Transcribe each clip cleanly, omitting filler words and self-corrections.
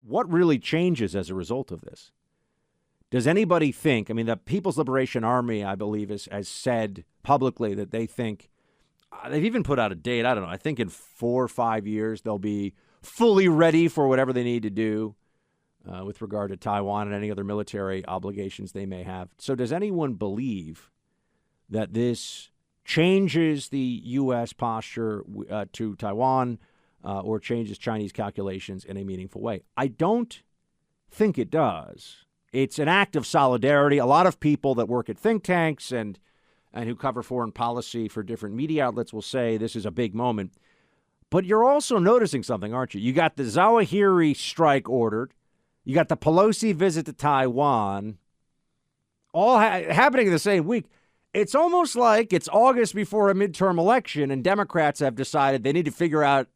what really changes as a result of this? Does anybody think, I mean, the People's Liberation Army, I believe, has said publicly that they think, they've even put out a date, I don't know, I think in 4 or 5 years they'll be fully ready for whatever they need to do with regard to Taiwan and any other military obligations they may have. So does anyone believe that this changes the U.S. posture to Taiwan or changes Chinese calculations in a meaningful way? I don't think it does. It's an act of solidarity. A lot of people that work at think tanks and who cover foreign policy for different media outlets will say this is a big moment. But you're also noticing something, aren't you? You got the Zawahiri strike ordered. You got the Pelosi visit to Taiwan, all happening in the same week. It's almost like it's August before a midterm election, and Democrats have decided they need to figure out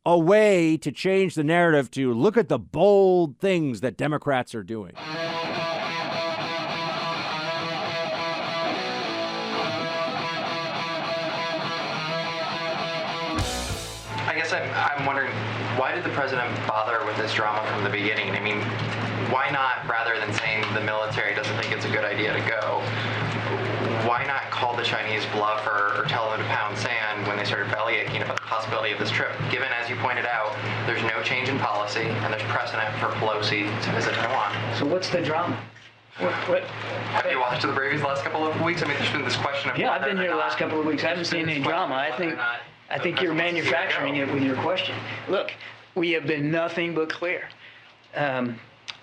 a way to change the narrative to look at the bold things that Democrats are doing. I guess I'm wondering, why did the president bother with this drama from the beginning? I mean, why not, rather than saying the military doesn't think it's a good idea to go, why not call the Chinese bluff or tell them to pound sand when they started bellyaching about the possibility of this trip, given, as you pointed out, there's no change in policy and there's precedent for Pelosi to visit Taiwan? So what's the drama? What? Have you watched the Bravies the last couple of weeks? I mean, there's been this question of... Yeah, I've been here the last couple of weeks. I haven't seen any drama. I think you're manufacturing it with your question. Look, we have been nothing but clear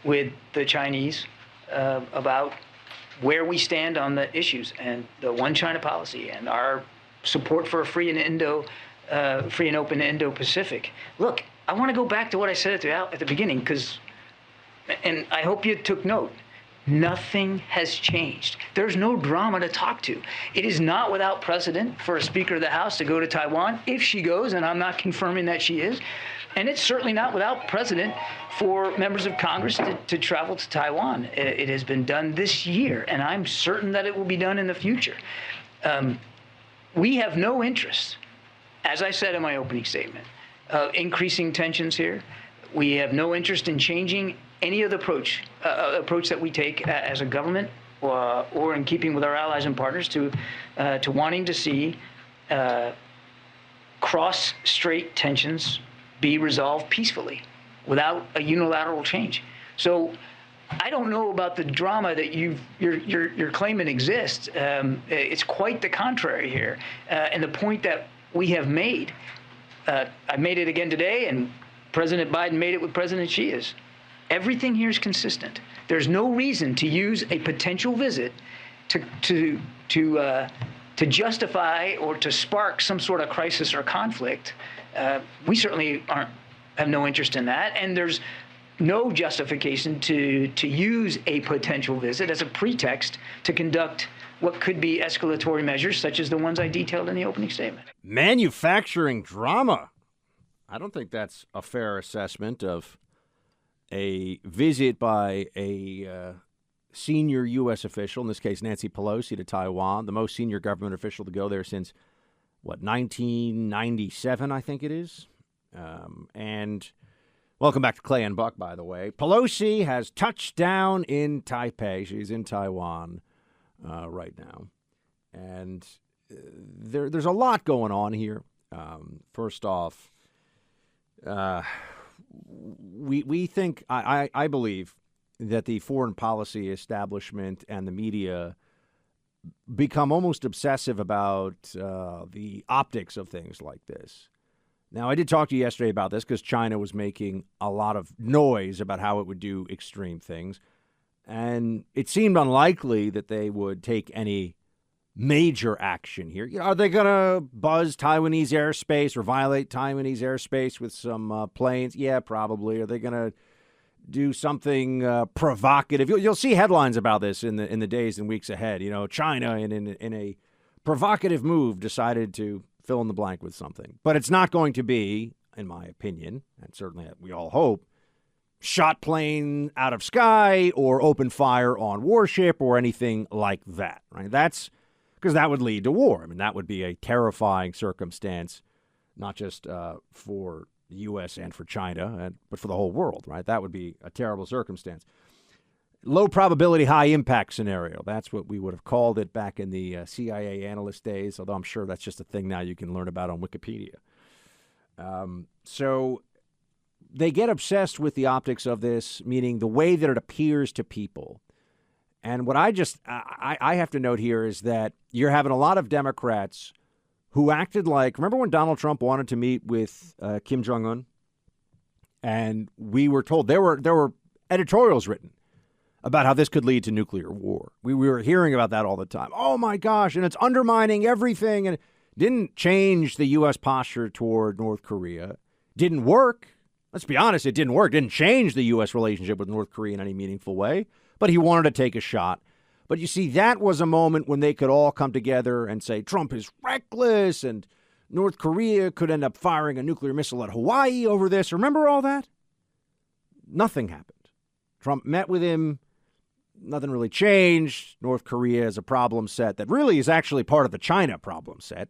with the Chinese about where we stand on the issues and the one China policy and our support for a free and open Indo-Pacific. Look, I want to go back to what I said at the beginning, and I hope you took note. Nothing has changed. There's no drama to talk to. It is not without precedent for a Speaker of the House to go to Taiwan if she goes, and I'm not confirming that she is. And it's certainly not without precedent for members of Congress to travel to Taiwan. It has been done this year, and I'm certain that it will be done in the future. We have no interest, as I said in my opening statement, of increasing tensions here. We have no interest in changing any of the approach that we take as a government or in keeping with our allies and partners to wanting to see cross-strait tensions be resolved peacefully without a unilateral change. So I don't know about the drama that you're claiming exists. It's quite the contrary here. And the point that we have made, I made it again today, and President Biden made it with President Xi, is everything here is consistent. There's no reason to use a potential visit to justify or to spark some sort of crisis or conflict. We certainly have no interest in that, and there's no justification to use a potential visit as a pretext to conduct what could be escalatory measures, such as the ones I detailed in the opening statement. Manufacturing drama. I don't think that's a fair assessment of a visit by a senior U.S. official, in this case Nancy Pelosi, to Taiwan, the most senior government official to go there since, 1997, I think it is. And welcome back to Clay and Buck, by the way. Pelosi has touched down in Taipei. She's in Taiwan right now. And there's a lot going on here. First off, we think, I believe, that the foreign policy establishment and the media become almost obsessive about the optics of things like this. Now, I did talk to you yesterday about this because China was making a lot of noise about how it would do extreme things. And it seemed unlikely that they would take any major action here. Are they going to buzz Taiwanese airspace or violate Taiwanese airspace with some planes? Yeah, probably. Are they going to do something provocative? You'll see headlines about this in the days and weeks ahead. China in a provocative move decided to fill in the blank with something. But it's not going to be, in my opinion, and certainly we all hope, shot plane out of sky or open fire on warship or anything like that, right? That's because that would lead to war. I mean, that would be a terrifying circumstance, not just for the U.S. and for China, but for the whole world, right? That would be a terrible circumstance. Low probability, high impact scenario. That's what we would have called it back in the CIA analyst days, although I'm sure that's just a thing now you can learn about on Wikipedia. So they get obsessed with the optics of this, meaning the way that it appears to people. And what I have to note here is that you're having a lot of Democrats who acted like, remember when Donald Trump wanted to meet with Kim Jong-un? And we were told there were editorials written about how this could lead to nuclear war. We were hearing about that all the time. Oh, my gosh, and it's undermining everything. And it didn't change the U.S. posture toward North Korea. Didn't work. Let's be honest, it didn't work. Didn't change the U.S. relationship with North Korea in any meaningful way. But he wanted to take a shot. But you see, that was a moment when they could all come together and say, Trump is reckless, and North Korea could end up firing a nuclear missile at Hawaii over this. Remember all that? Nothing happened. Trump met with him. Nothing really changed. North Korea is a problem set that really is actually part of the China problem set.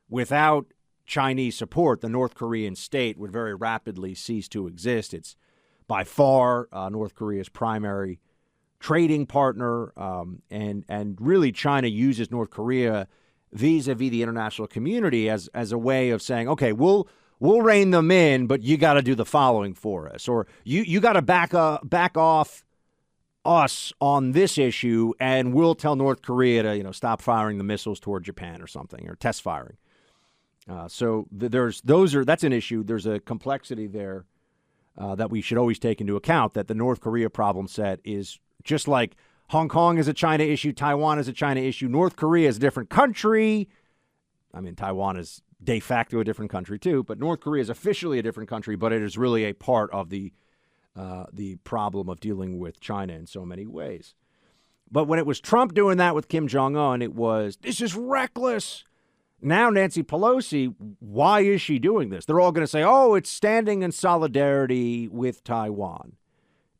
Without Chinese support, the North Korean state would very rapidly cease to exist. It's by far North Korea's primary trading partner, and really China uses North Korea vis-a-vis the international community as a way of saying, okay, we'll rein them in, but you got to do the following for us, or you got to back off us on this issue, and we'll tell North Korea to stop firing the missiles toward Japan or something, or test firing. So that's an issue. There's a complexity there that we should always take into account, that the North Korea problem set is just like Hong Kong is a China issue, Taiwan is a China issue, North Korea is a different country. I mean, Taiwan is de facto a different country too, but North Korea is officially a different country, but it is really a part of the problem of dealing with China in so many ways. But when it was Trump doing that with Kim Jong-un, it was, this is reckless. Now Nancy Pelosi, why is she doing this? They're all going to say, oh, it's standing in solidarity with Taiwan.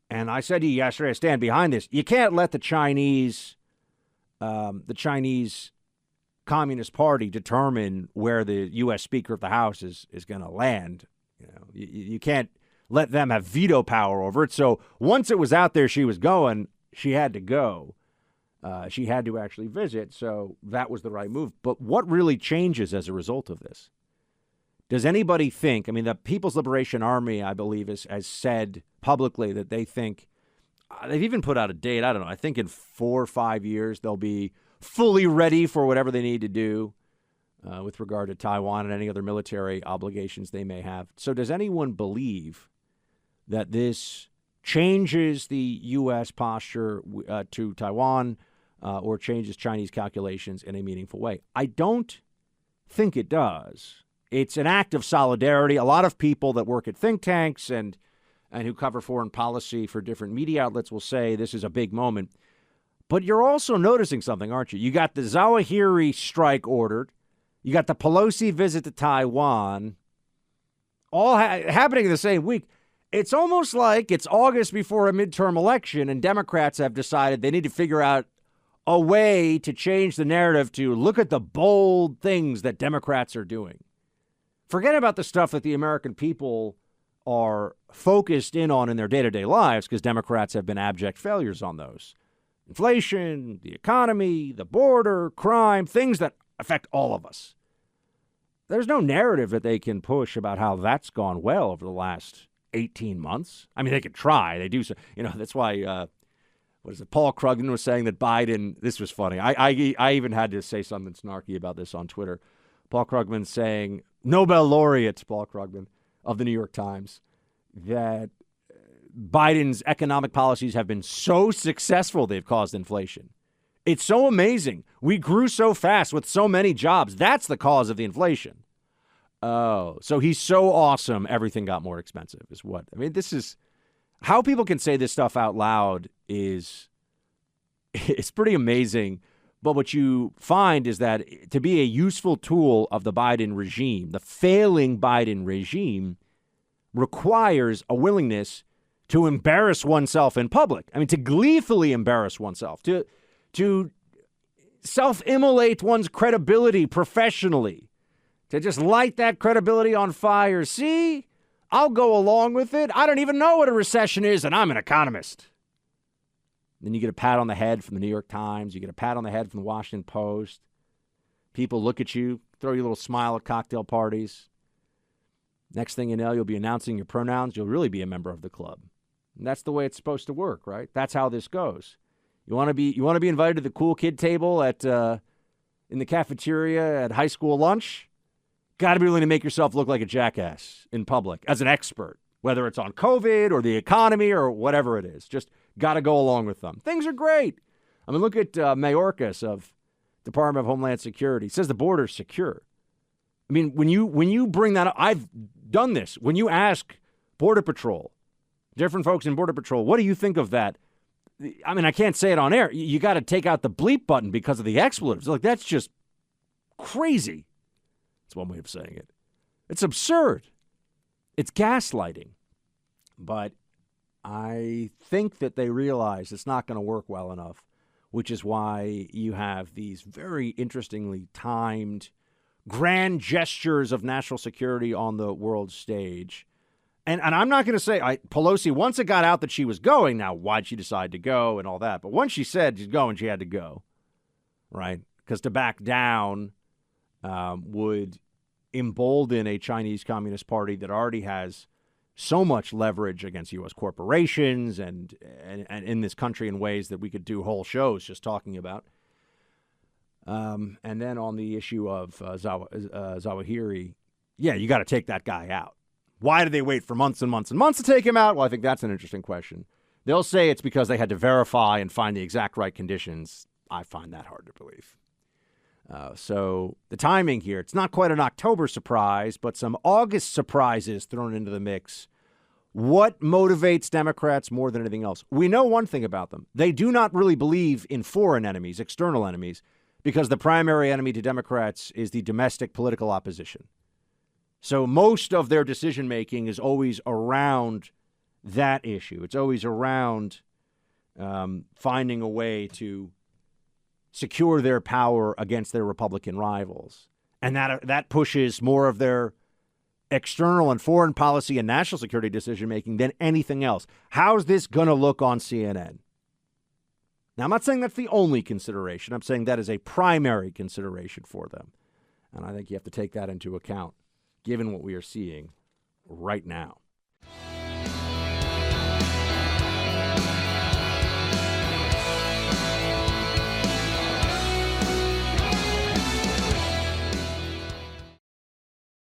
And I said to you yesterday, I stand behind this. You can't let the Chinese Communist Party determine where the U.S. Speaker of the House is going to land. You can't let them have veto power over it. So once it was out there, she was going, she had to go. She had to actually visit. So that was the right move. But what really changes as a result of this? Does anybody think, the People's Liberation Army, I believe, has said publicly that they think, they've even put out a date, I don't know, I think in 4 or 5 years they'll be fully ready for whatever they need to do with regard to Taiwan and any other military obligations they may have. So does anyone believe that this changes the U.S. posture to Taiwan or changes Chinese calculations in a meaningful way? I don't think it does. It's an act of solidarity. A lot of people that work at think tanks and who cover foreign policy for different media outlets will say this is a big moment. But you're also noticing something, aren't you? You got the Zawahiri strike ordered. You got the Pelosi visit to Taiwan, all happening in the same week. It's almost like it's August before a midterm election, and Democrats have decided they need to figure out a way to change the narrative to look at the bold things that Democrats are doing. Forget about the stuff that the American people are focused in on in their day-to-day lives, because Democrats have been abject failures on those. Inflation, the economy, the border, crime, things that affect all of us. There's no narrative that they can push about how that's gone well over the last 18 months. They could try. They do so. That's why, Paul Krugman was saying that Biden, this was funny. I even had to say something snarky about this on Twitter. Paul Krugman saying, Nobel laureate Paul Krugman of the New York Times, that Biden's economic policies have been so successful they've caused inflation. It's so amazing. We grew so fast with so many jobs. That's the cause of the inflation. Oh, so he's so awesome, everything got more expensive is what. This is how people can say this stuff out loud it's pretty amazing. But what you find is that to be a useful tool of the Biden regime, the failing Biden regime, requires a willingness to embarrass oneself in public. To gleefully embarrass oneself, to self-immolate one's credibility professionally, to just light that credibility on fire. See, I'll go along with it. I don't even know what a recession is, and I'm an economist. Then you get a pat on the head from the New York Times. You get a pat on the head from the Washington Post. People look at you, throw you a little smile at cocktail parties. Next thing you know, you'll be announcing your pronouns. You'll really be a member of the club. And that's the way it's supposed to work, right? That's how this goes. You want to be invited to the cool kid table at in the cafeteria at high school lunch? Got to be willing to make yourself look like a jackass in public as an expert, whether it's on COVID or the economy or whatever it is. Just got to go along with them. Things are great. I mean, look at Mayorkas of Department of Homeland Security. He says the border's secure. I mean, when you bring that up, I've done this. When you ask Border Patrol, different folks in Border Patrol, what do you think of that? I mean, I can't say it on air. You got to take out the bleep button because of the expletives. Like, that's just crazy. That's one way of saying it. It's absurd. It's gaslighting. But I think that they realize it's not going to work well enough, which is why you have these very interestingly timed grand gestures of national security on the world stage. And I'm not going to say Pelosi, once it got out that she was going, now why'd she decide to go and all that? But once she said she's going, she had to go, right? Because to back down would embolden a Chinese Communist Party that already has so much leverage against U.S. corporations and in this country in ways that we could do whole shows just talking about. And then on the issue of Zawahiri, yeah, you got to take that guy out. Why did they wait for months and months and months to take him out? Well, I think that's an interesting question. They'll say it's because they had to verify and find the exact right conditions. I find that hard to believe. So the timing here, it's not quite an October surprise, but some August surprises thrown into the mix. What motivates Democrats more than anything else? We know one thing about them. They do not really believe in foreign enemies, external enemies, because the primary enemy to Democrats is the domestic political opposition. So most of their decision-making is always around that issue. It's always around finding a way to secure their power against their Republican rivals. And that pushes more of their external and foreign policy and national security decision-making than anything else. How's this going to look on CNN? Now, I'm not saying that's the only consideration. I'm saying that is a primary consideration for them. And I think you have to take that into account, given what we are seeing right now.